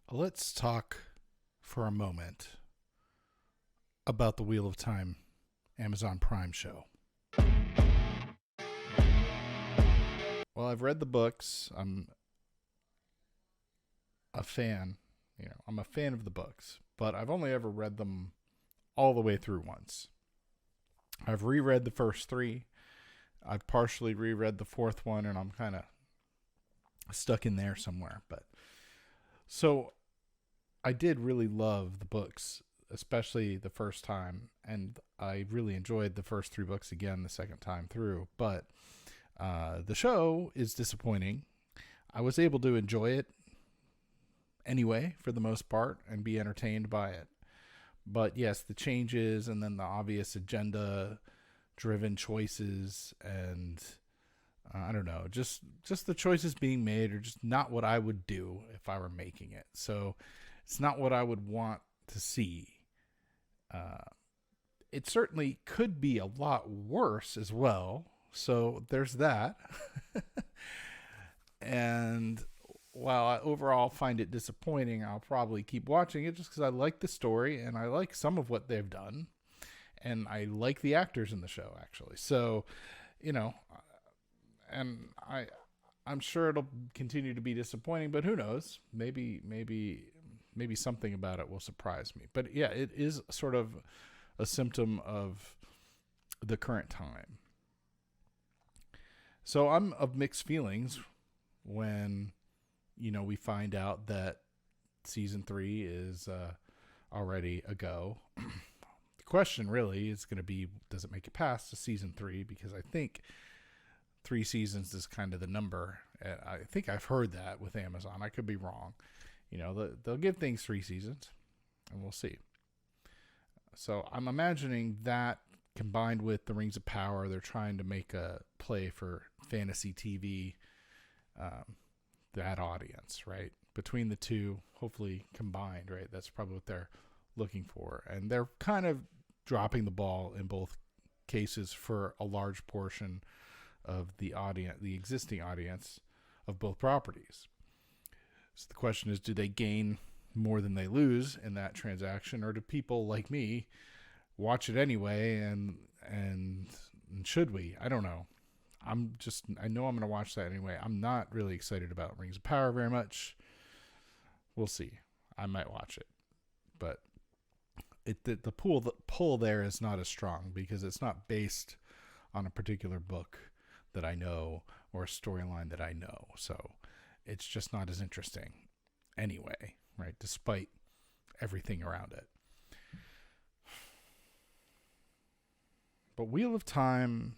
Let's talk for a moment about the Wheel of Time Amazon Prime show. Well, I've read the books. I'm a fan. I'm a fan of the books, but I've only ever read them all the way through once. I've reread the first three. I've partially reread the fourth one, and I'm kind of stuck in there somewhere. But so I did really love the books, especially the first time, and I really enjoyed the first three books again the second time through. But the show is disappointing. I was able to enjoy it anyway, for the most part, and be entertained by it. But yes, the changes and then the obvious agenda-driven choices, and I don't know, just the choices being made are just not what I would do if I were making it. So it's not what I would want to see. It certainly could be a lot worse as well. So there's that. And while I overall find it disappointing, I'll probably keep watching it just because I like the story and I like some of what they've done. And I like the actors in the show, actually. So, and I'm sure it'll continue to be disappointing, but who knows? Maybe something about it will surprise me. But yeah, it is sort of a symptom of the current time. So I'm of mixed feelings when, we find out that season 3 is already a go. The question really is going to be, does it make it past to season 3? Because I think 3 seasons is kind of the number. I think I've heard that with Amazon. I could be wrong. They'll give things 3 seasons, and we'll see. So I'm imagining that combined with the Rings of Power, they're trying to make a play for fantasy TV, that audience, right? Between the two, hopefully combined, right? That's probably what they're looking for. And they're kind of dropping the ball in both cases for a large portion of the audience, the existing audience of both properties. So the question is, do they gain more than they lose in that transaction, or do people like me watch it anyway? And should we? I don't know. I know I'm going to watch that anyway. I'm not really excited about Rings of Power very much. We'll see. I might watch it, but the pull there is not as strong because it's not based on a particular book that I know or a storyline that I know. So it's just not as interesting anyway, right? Despite everything around it. But Wheel of Time,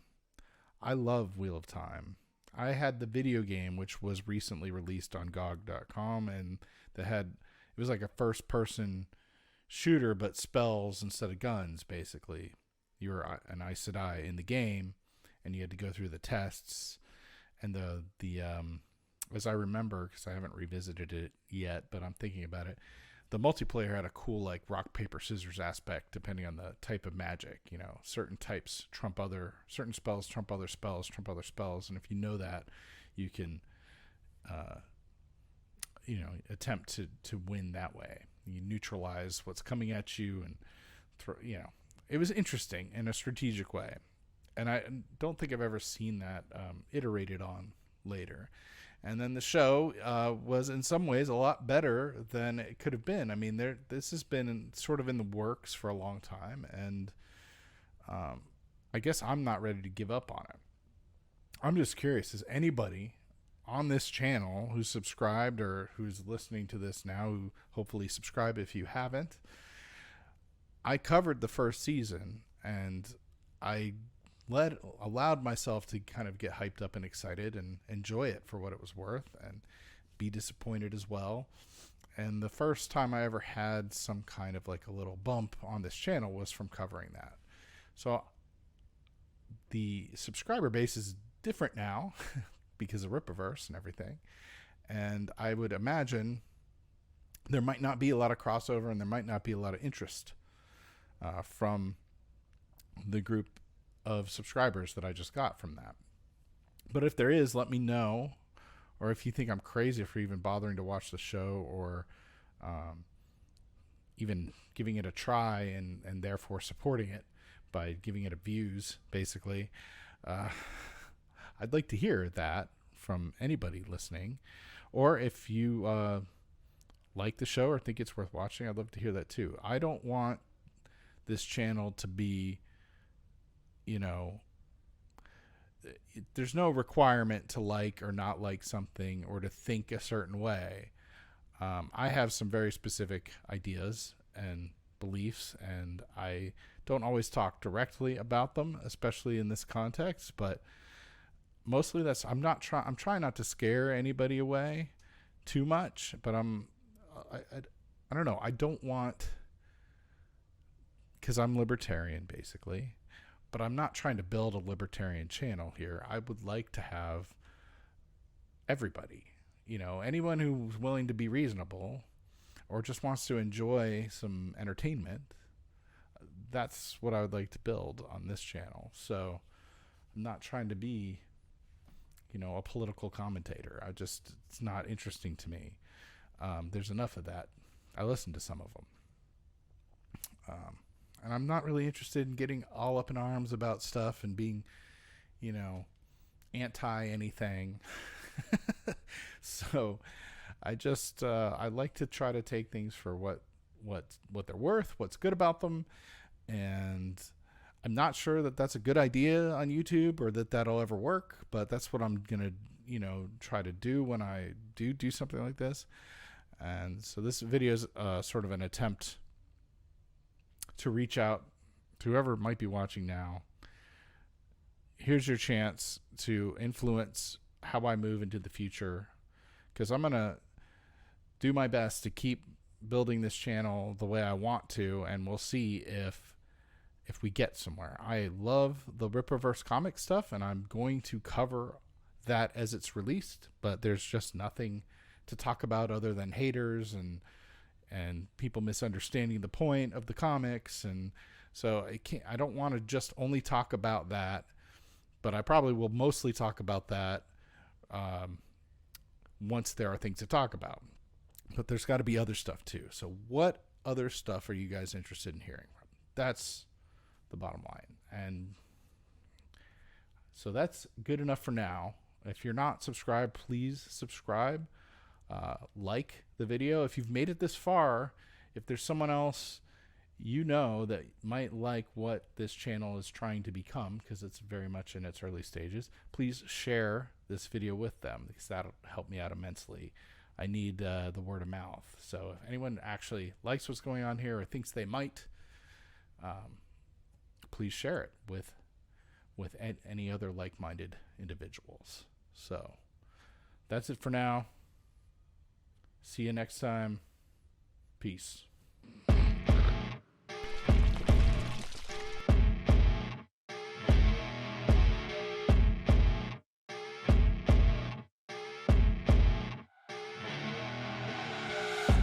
I love Wheel of Time. I had the video game, which was recently released on GOG.com, and it was like a first-person shooter, but spells instead of guns, basically. You were an Aes Sedai in the game, and you had to go through the tests, and the as I remember, because I haven't revisited it yet, but I'm thinking about it, the multiplayer had a cool like rock, paper, scissors aspect depending on the type of magic. Certain types trump certain spells trump other spells, and if you know that, you can attempt to win that way. You neutralize what's coming at you and it was interesting in a strategic way. And I don't think I've ever seen that iterated on later. And then the show was in some ways a lot better than it could have been. I mean, this has been sort of in the works for a long time, and I guess I'm not ready to give up on it. I'm just curious, is anybody on this channel who's subscribed or who's listening to this now, who hopefully subscribe if you haven't? I covered the first season, and I allowed myself to kind of get hyped up and excited and enjoy it for what it was worth and be disappointed as well. And the first time I ever had some kind of like a little bump on this channel was from covering that. So the subscriber base is different now because of Rippaverse and everything. And I would imagine there might not be a lot of crossover and there might not be a lot of interest from the group of subscribers that I just got from that. But if there is, let me know. Or if you think I'm crazy for even bothering to watch the show, or even giving it a try and therefore supporting it by giving it a views, basically. I'd like to hear that from anybody listening. Or if you like the show or think it's worth watching, I'd love to hear that too. I don't want this channel to be, there's no requirement to like or not like something or to think a certain way. I have some very specific ideas and beliefs, and I don't always talk directly about them, especially in this context, but mostly I'm trying not to scare anybody away too much, but I don't know. I don't want, because I'm libertarian basically, but I'm not trying to build a libertarian channel here. I would like to have everybody, anyone who's willing to be reasonable or just wants to enjoy some entertainment. That's what I would like to build on this channel. So I'm not trying to be, a political commentator. It's not interesting to me. There's enough of that. I listen to some of them. And I'm not really interested in getting all up in arms about stuff and being, anti anything. So I like to try to take things for what they're worth, what's good about them. And I'm not sure that that's a good idea on YouTube or that'll ever work, but that's what I'm going to, try to do when I do something like this. And so this video is sort of an attempt to reach out to whoever might be watching now. Here's your chance to influence how I move into the future, because I'm going to do my best to keep building this channel the way I want to, and we'll see if we get somewhere. I love the Rippaverse comic stuff, and I'm going to cover that as it's released, but there's just nothing to talk about other than haters and people misunderstanding the point of the comics. And so I don't want to just only talk about that, but I probably will mostly talk about that once there are things to talk about. But there's got to be other stuff too. So what other stuff are you guys interested in hearing from? That's the bottom line. And so that's good enough for now. If you're not subscribed, please subscribe. Like the video. If you've made it this far, if there's someone else that might like what this channel is trying to become, because it's very much in its early stages, please share this video with them, because that'll help me out immensely. I need the word of mouth. So if anyone actually likes what's going on here or thinks they might, please share it with any other like-minded individuals. So that's it for now. See you next time. Peace.